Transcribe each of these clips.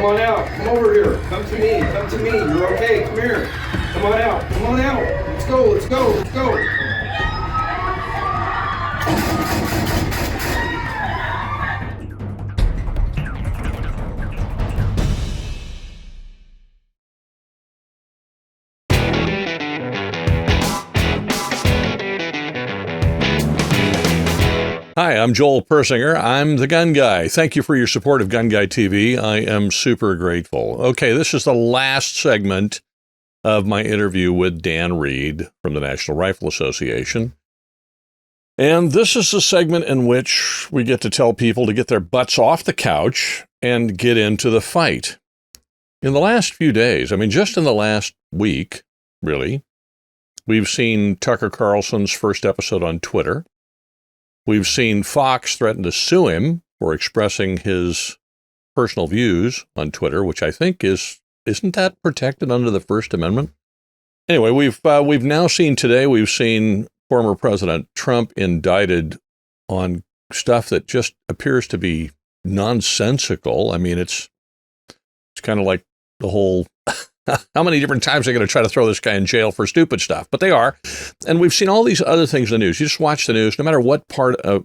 Come on out. Come over here. Come to me. Come to me. You're okay. Come here. Come on out. Come on out. Let's go. Let's go. Let's go. Hi, I'm Joel Persinger. I'm the Gun Guy. Thank you for your support of GunGuyTV. I am super grateful. Okay, this is the last segment of my interview with Dan Reed from the National Rifle Association. And this is the segment in which we get to tell people to get their butts off the couch and get into the fight. In the last few days, just in the last week, really, we've seen Tucker Carlson's first episode on Twitter. We've seen Fox threaten to sue him for expressing his personal views on Twitter, which I think isn't that protected under the First Amendment? Anyway, we've now seen today, we've seen former President Trump indicted on stuff that just appears to be nonsensical. It's kind of like the whole how many different times are they going to try to throw this guy in jail for stupid stuff? But they are. And we've seen all these other things in the news. You just watch the news, no matter what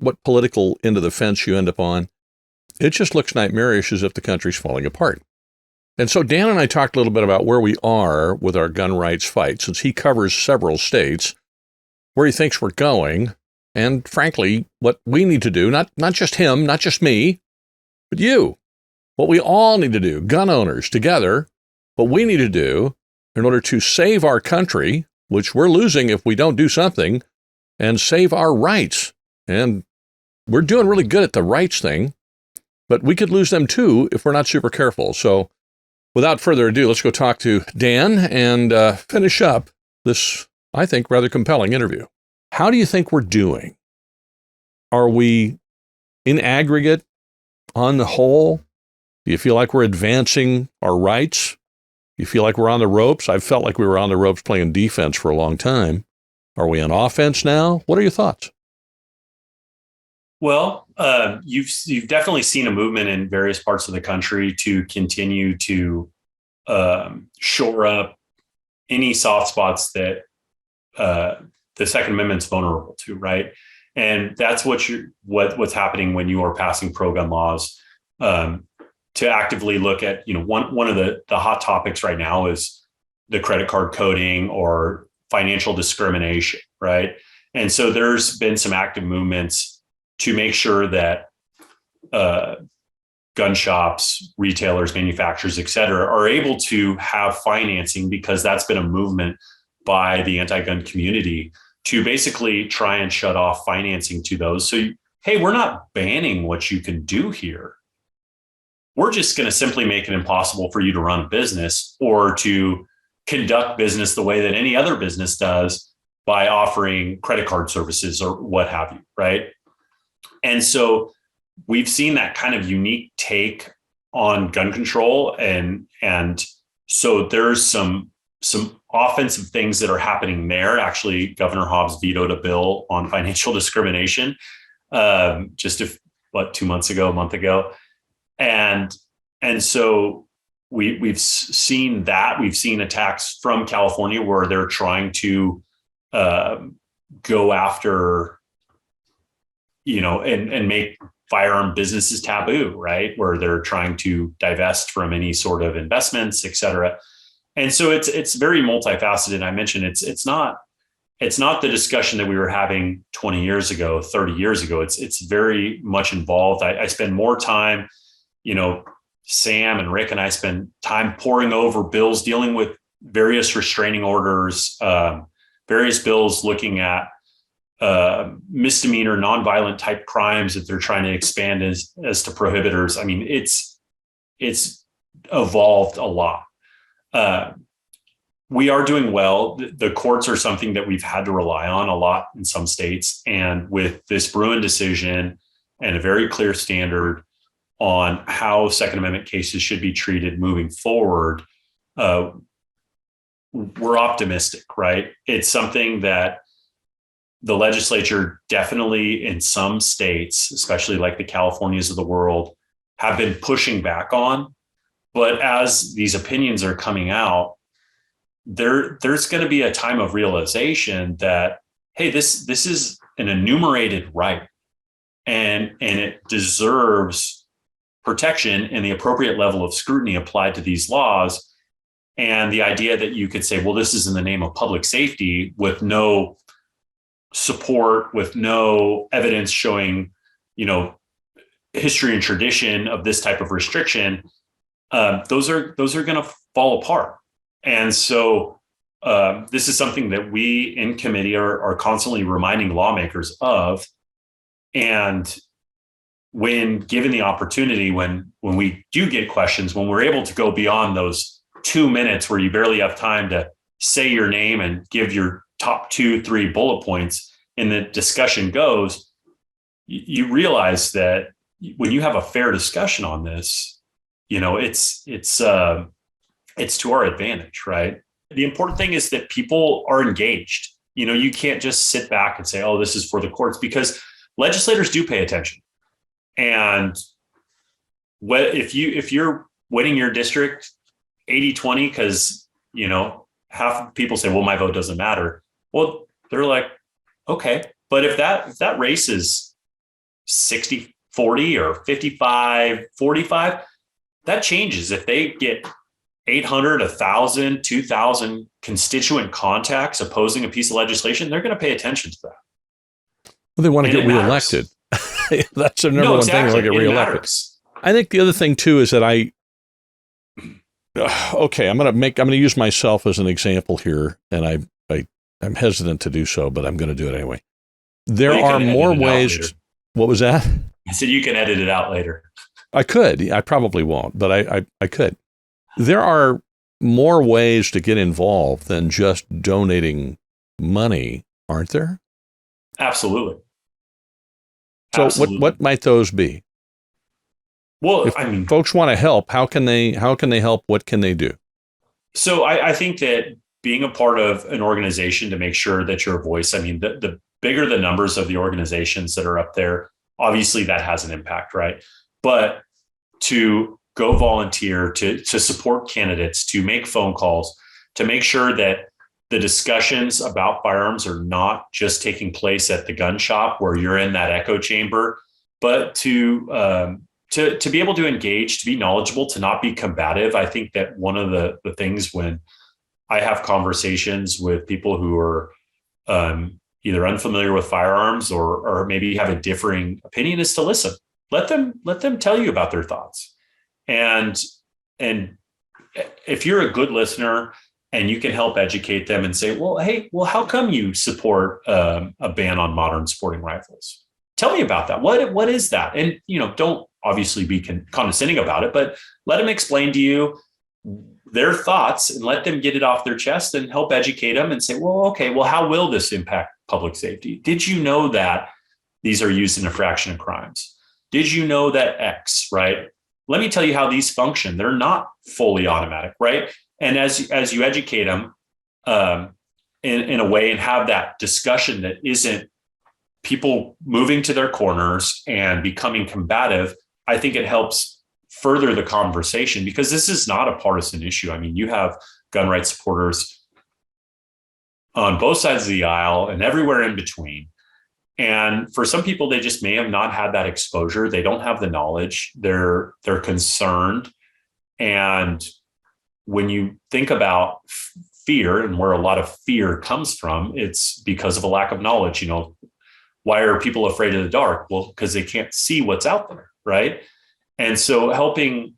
what political end of the fence you end up on, it just looks nightmarish as if the country's falling apart. And so Dan and I talked a little bit about where we are with our gun rights fight, since he covers several states, where he thinks we're going, and frankly, what we need to do, not just him, not just me, but you, what we all need to do, gun owners together, what we need to do in order to save our country, which we're losing if we don't do something, and save our rights. And we're doing really good at the rights thing, but we could lose them too if we're not super careful. So without further ado, let's go talk to Dan and finish up this, I think, rather compelling interview. How do you think we're doing? Are we, in aggregate, on the whole, do you feel like we're advancing our rights? You feel like we're on the ropes? I've felt like we were on the ropes playing defense for a long time. Are we on offense now? What are your thoughts? Well, you've definitely seen a movement in various parts of the country to continue to shore up any soft spots that the Second Amendment's vulnerable to, right? And that's what's happening when you are passing pro-gun laws. To actively look at, one of the hot topics right now is the credit card coding or financial discrimination, right? And so there's been some active movements to make sure that gun shops, retailers, manufacturers, et cetera, are able to have financing, because that's been a movement by the anti-gun community to basically try and shut off financing to those. So, hey, we're not banning what you can do here. We're just going to simply make it impossible for you to run a business or to conduct business the way that any other business does by offering credit card services or what have you, right? And so we've seen that kind of unique take on gun control. And so there's some offensive things that are happening there. Actually, Governor Hobbs vetoed a bill on financial discrimination a month ago. And so we've seen that. We've seen attacks from California where they're trying to go after, and make firearm businesses taboo, right? Where they're trying to divest from any sort of investments, et cetera. And so it's very multifaceted. I mentioned it's not the discussion that we were having 20 years ago, 30 years ago. It's very much involved. I spend more time, Sam and Rick and I spend time poring over bills, dealing with various restraining orders, various bills looking at misdemeanor, nonviolent type crimes that they're trying to expand as to prohibitors. It's evolved a lot. We are doing well. The courts are something that we've had to rely on a lot in some states. And with this Bruin decision and a very clear standard on how Second Amendment cases should be treated moving forward, we're optimistic, right? It's something that the legislature definitely in some states, especially like the Californias of the world, have been pushing back on. But as these opinions are coming out, there's going to be a time of realization that, hey, this is an enumerated right, and it deserves protection and the appropriate level of scrutiny applied to these laws. And the idea that you could say, well, this is in the name of public safety, with no support, with no evidence showing, history and tradition of this type of restriction, those are going to fall apart. And so this is something that we in committee are constantly reminding lawmakers of. And when given the opportunity, when we do get questions, when we're able to go beyond those 2 minutes where you barely have time to say your name and give your top 2-3 bullet points, and the discussion goes, you realize that when you have a fair discussion on this, it's to our advantage, right? The important thing is that people are engaged. You can't just sit back and say, oh, this is for the courts, because legislators do pay attention. And if you're winning your district 80-20, because, half people say, well, my vote doesn't matter. Well, they're like, okay, but if that race is 60-40 or 55-45, that changes. If they get 800, 1,000, 2,000 constituent contacts opposing a piece of legislation, they're going to pay attention to that. Well, they want to get reelected. That's the number one thing. They want to get reelected. I think the other thing too is that I'm going to use myself as an example here, and I'm hesitant to do so, but I'm going to do it anyway. There are more ways. What was that? I said you can edit it out later. I could. I probably won't, but I could. There are more ways to get involved than just donating money, aren't there? Absolutely. So Absolutely. what might those be? Well, if folks want to help, how can they help? What can they do? So I think that being a part of an organization to make sure that you're a voice, the bigger the numbers of the organizations that are up there, obviously that has an impact, right? But to go volunteer, to support candidates, to make phone calls, to make sure that the discussions about firearms are not just taking place at the gun shop where you're in that echo chamber, but to be able to engage, to be knowledgeable, to not be combative. I think that one of the things when I have conversations with people who are either unfamiliar with firearms or maybe have a differing opinion is to listen. Let them tell you about their thoughts. And if you're a good listener and you can help educate them and say, well, hey, how come you support a ban on modern sporting rifles? Tell me about that. What is that? And, don't obviously be condescending about it, but let them explain to you their thoughts and let them get it off their chest and help educate them and say, well, okay, well, how will this impact public safety? Did you know that these are used in a fraction of crimes? Did you know that X, right? Let me tell you how these function. They're not fully automatic, right? And as you educate them in a way and have that discussion that isn't people moving to their corners and becoming combative, I think it helps further the conversation, because this is not a partisan issue. You have gun rights supporters on both sides of the aisle and everywhere in between. And for some people, they just may have not had that exposure. They don't have the knowledge. They're concerned. And when you think about fear and where a lot of fear comes from, it's because of a lack of knowledge. Why are people afraid of the dark? Well, because they can't see what's out there, right? And so helping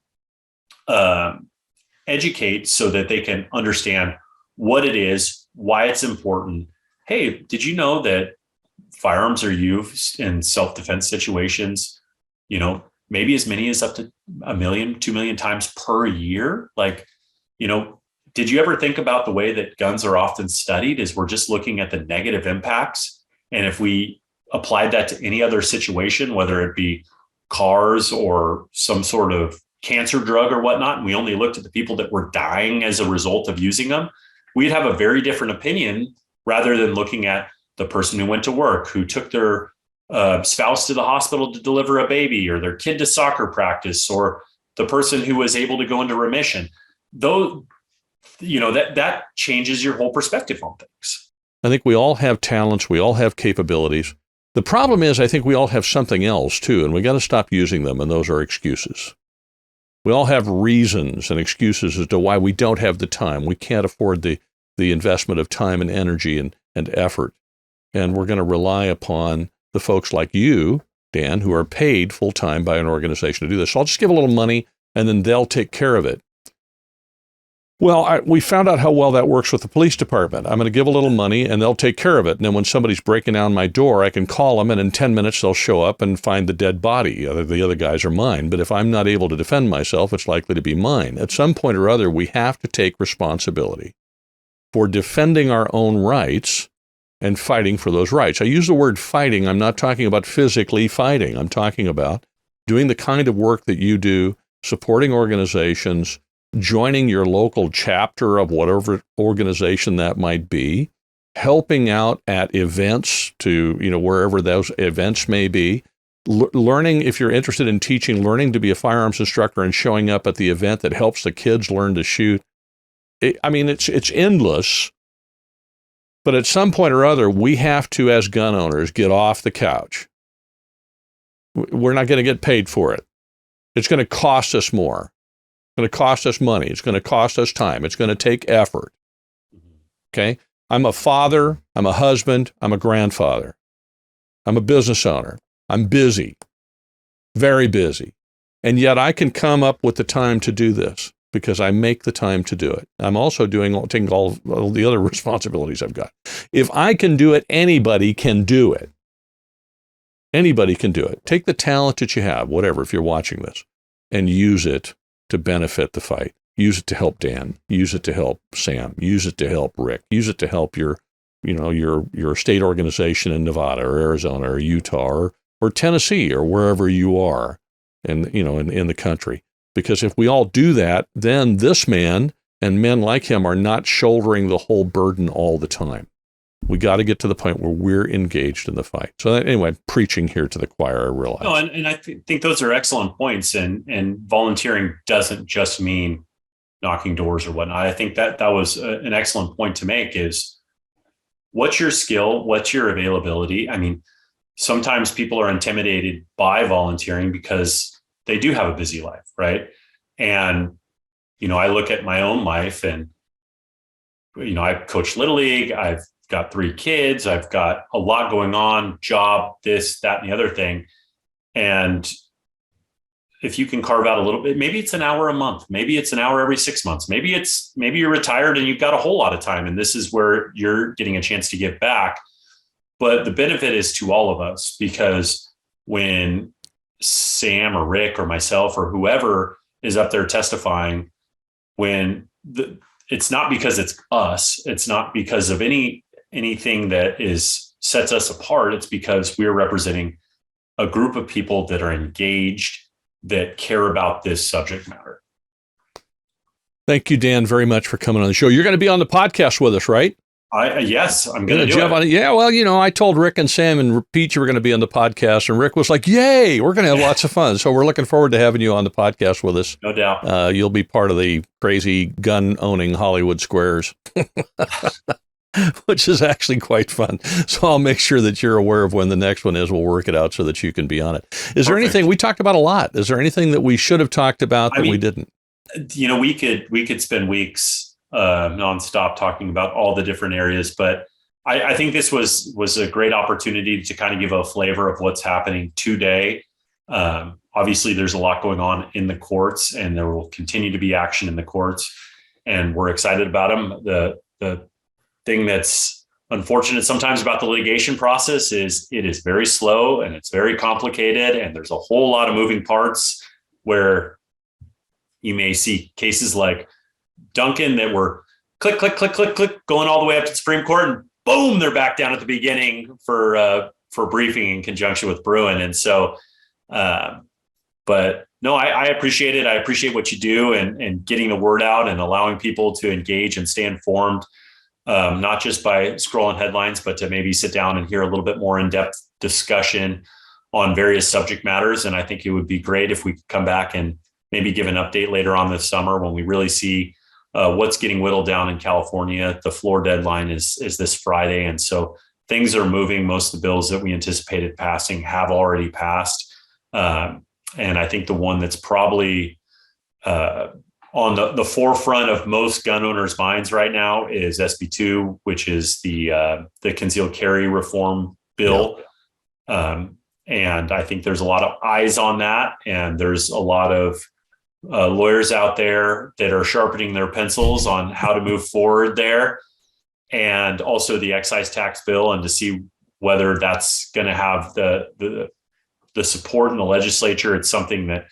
educate so that they can understand what it is, why it's important. Hey, did you know that firearms are used in self-defense situations, maybe as many as up to 1 million, 2 million times per year? Did you ever think about the way that guns are often studied is we're just looking at the negative impacts? And if we applied that to any other situation, whether it be cars or some sort of cancer drug or whatnot, and we only looked at the people that were dying as a result of using them, we'd have a very different opinion rather than looking at the person who went to work, who took their spouse to the hospital to deliver a baby, or their kid to soccer practice, or the person who was able to go into remission. Though, that changes your whole perspective on things. I think we all have talents. We all have capabilities. The problem is, I think we all have something else too, and we got to stop using them, and those are excuses. We all have reasons and excuses as to why we don't have the time. We can't afford the investment of time and energy and effort. And we're going to rely upon the folks like you, Dan, who are paid full-time by an organization to do this. So I'll just give a little money, and then they'll take care of it. Well, we found out how well that works with the police department. I'm going to give a little money, and they'll take care of it. And then when somebody's breaking down my door, I can call them, and in 10 minutes, they'll show up and find the dead body. The other guys are mine. But if I'm not able to defend myself, it's likely to be mine. At some point or other, we have to take responsibility for defending our own rights and fighting for those rights. I use the word fighting. I'm not talking about physically fighting. I'm talking about doing the kind of work that you do, supporting organizations, joining your local chapter of whatever organization that might be, helping out at events to, wherever those events may be, learning, if you're interested in teaching, learning to be a firearms instructor and showing up at the event that helps the kids learn to shoot. It's endless, but at some point or other, we have to, as gun owners, get off the couch. We're not going to get paid for it. It's going to cost us more. It's going to cost us money. It's going to cost us time. It's going to take effort. Okay? I'm a father. I'm a husband. I'm a grandfather. I'm a business owner. I'm busy, very busy. And yet I can come up with the time to do this because I make the time to do it. I'm also taking all the other responsibilities I've got. If I can do it, anybody can do it. Anybody can do it. Take the talent that you have, whatever, if you're watching this, and use it to benefit the fight. Use it to help Dan. Use it to help Sam. Use it to help Rick. Use it to help your state organization in Nevada or Arizona or Utah or Tennessee or wherever you are in the country. Because if we all do that, then this man and men like him are not shouldering the whole burden all the time. We got to get to the point where we're engaged in the fight. So anyway, I'm preaching here to the choir, I realize. No, and I think those are excellent points. And volunteering doesn't just mean knocking doors or whatnot. I think that was an excellent point to make is what's your skill? What's your availability? I mean, sometimes people are intimidated by volunteering because they do have a busy life, right? And, I look at my own life and, I coach Little League. I've got 3 kids. I've got a lot going on, job, this, that, and the other thing. And if you can carve out a little bit, maybe it's an hour a month, maybe it's an hour every 6 months, maybe you're retired and you've got a whole lot of time and this is where you're getting a chance to give back. But the benefit is to all of us, because when Sam or Rick or myself or whoever is up there testifying, it's not because it's us, it's not because of anything that sets us apart. It's because we're representing a group of people that are engaged, that care about this subject matter. Thank you, Dan, very much for coming on the show. You're going to be on the podcast with us, right? Yes, I'm going to do jump it. On it. Yeah, well, I told Rick and Sam and Pete you were going to be on the podcast, and Rick was like, yay, we're going to have lots of fun. So we're looking forward to having you on the podcast with us. No doubt. You'll be part of the crazy gun-owning Hollywood squares, which is actually quite fun. So I'll make sure that you're aware of when the next one is. We'll work it out so that you can be on it. Is there anything, we talked about a lot, is there anything that we should have talked about that we didn't? We could spend weeks nonstop talking about all the different areas, but I think this was a great opportunity to kind of give a flavor of what's happening today. Obviously, there's a lot going on in the courts, and there will continue to be action in the courts, and we're excited about them. The thing that's unfortunate sometimes about the litigation process is it is very slow and it's very complicated, and there's a whole lot of moving parts where you may see cases like Duncan that were click, click, click, click, click, going all the way up to the Supreme Court, and boom, they're back down at the beginning for briefing in conjunction with Bruin. And so, but no, I appreciate it. I appreciate what you do and getting the word out and allowing people to engage and stay informed, not just by scrolling headlines, but to maybe sit down and hear a little bit more in-depth discussion on various subject matters. And I think it would be great if we could come back and maybe give an update later on this summer when we really see what's getting whittled down in California. The floor deadline is this Friday. And so things are moving. Most of the bills that we anticipated passing have already passed. And I think the one that's probably on the forefront of most gun owners' minds right now is SB2, which is the concealed carry reform bill. Yeah. And I think there's a lot of eyes on that. And there's a lot of lawyers out there that are sharpening their pencils on how to move forward there. And also the excise tax bill, and to see whether that's going to have the support in the legislature. It's something that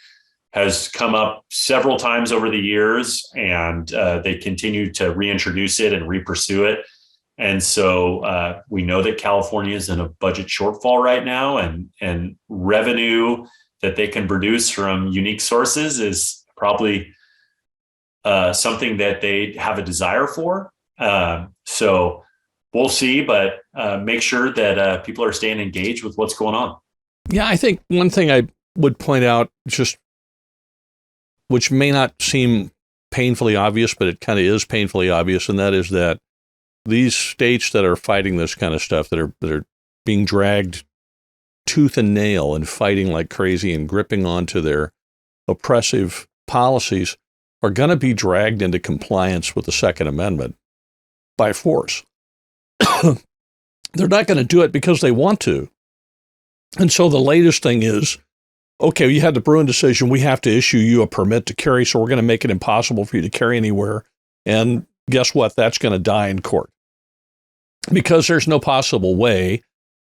has come up several times over the years, and they continue to reintroduce it and re-pursue it. And so we know that California is in a budget shortfall right now, and revenue that they can produce from unique sources is probably something that they have a desire for. So we'll see, but make sure that people are staying engaged with what's going on. Yeah, I think one thing I would point out, just which may not seem painfully obvious, but it kind of is painfully obvious, and that is that these states that are fighting this kind of stuff, that are being dragged tooth and nail and fighting like crazy and gripping onto their oppressive policies, are going to be dragged into compliance with the Second Amendment by force. They're not going to do it because they want to. And so the latest thing is, okay, you had the Bruin decision. We have to issue you a permit to carry, so we're going to make it impossible for you to carry anywhere. And guess what? That's going to die in court. Because there's no possible way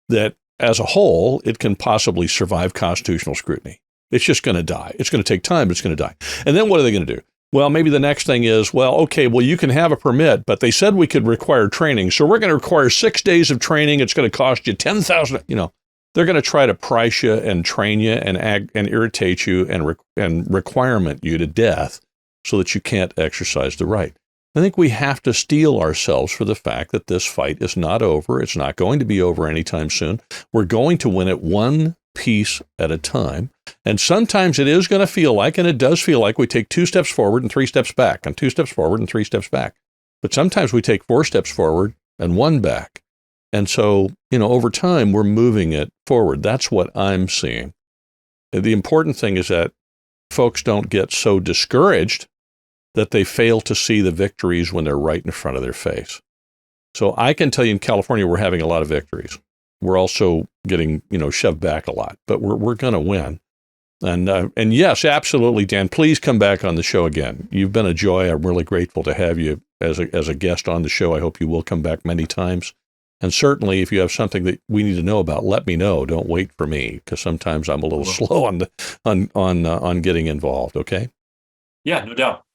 that, as a whole, it can possibly survive constitutional scrutiny. It's just going to die. It's going to take time, but it's going to die. And then what are they going to do? Well, maybe the next thing is, well, okay, well, you can have a permit, but they said we could require training. So we're going to require 6 days of training. It's going to cost you $10,000. They're going to try to price you and train you and irritate you and requirement you to death so that you can't exercise the right. I think we have to steel ourselves for the fact that this fight is not over. It's not going to be over anytime soon. We're going to win it one piece at a time. And sometimes it is going to feel like, and it does feel like, we take 2 steps forward and 3 steps back, and 2 steps forward and 3 steps back. But sometimes we take 4 steps forward and 1 back. And so, over time, we're moving it forward. That's what I'm seeing. The important thing is that folks don't get so discouraged that they fail to see the victories when they're right in front of their face. So I can tell you, in California, we're having a lot of victories. We're also getting, shoved back a lot, but we're going to win. And yes, absolutely, Dan, please come back on the show again. You've been a joy. I'm really grateful to have you as a guest on the show. I hope you will come back many times. And certainly, if you have something that we need to know about, let me know. Don't wait for me, because sometimes I'm a little slow on getting involved. Okay? Yeah, no doubt.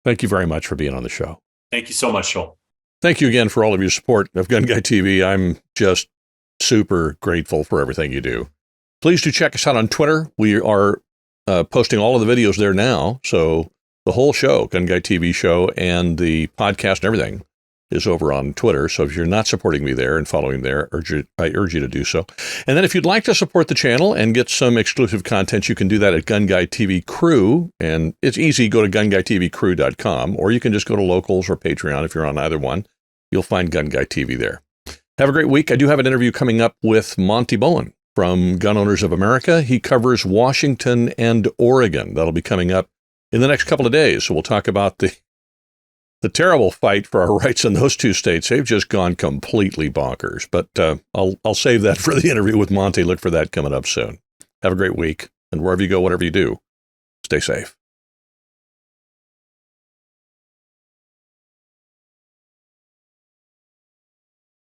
Thank you very much for being on the show. Thank you so much, Joel. Thank you again for all of your support of GunGuyTV. I'm just super grateful for everything you do. Please do check us out on Twitter. We are posting all of the videos there now. So the whole show, GunGuyTV show, and the podcast and everything is over on Twitter. So if you're not supporting me there and following there, I urge you to do so. And then if you'd like to support the channel and get some exclusive content, you can do that at GunGuyTV Crew. And it's easy. Go to GunGuyTVCrew.com, or you can just go to Locals or Patreon if you're on either one. You'll find GunGuyTV there. Have a great week. I do have an interview coming up with Monty Bowen from Gun Owners of America. He covers Washington and Oregon. That'll be coming up in the next couple of days. So we'll talk about the terrible fight for our rights in those 2 states. They've just gone completely bonkers. But I'll save that for the interview with Monty. Look for that coming up soon. Have a great week. And wherever you go, whatever you do, stay safe.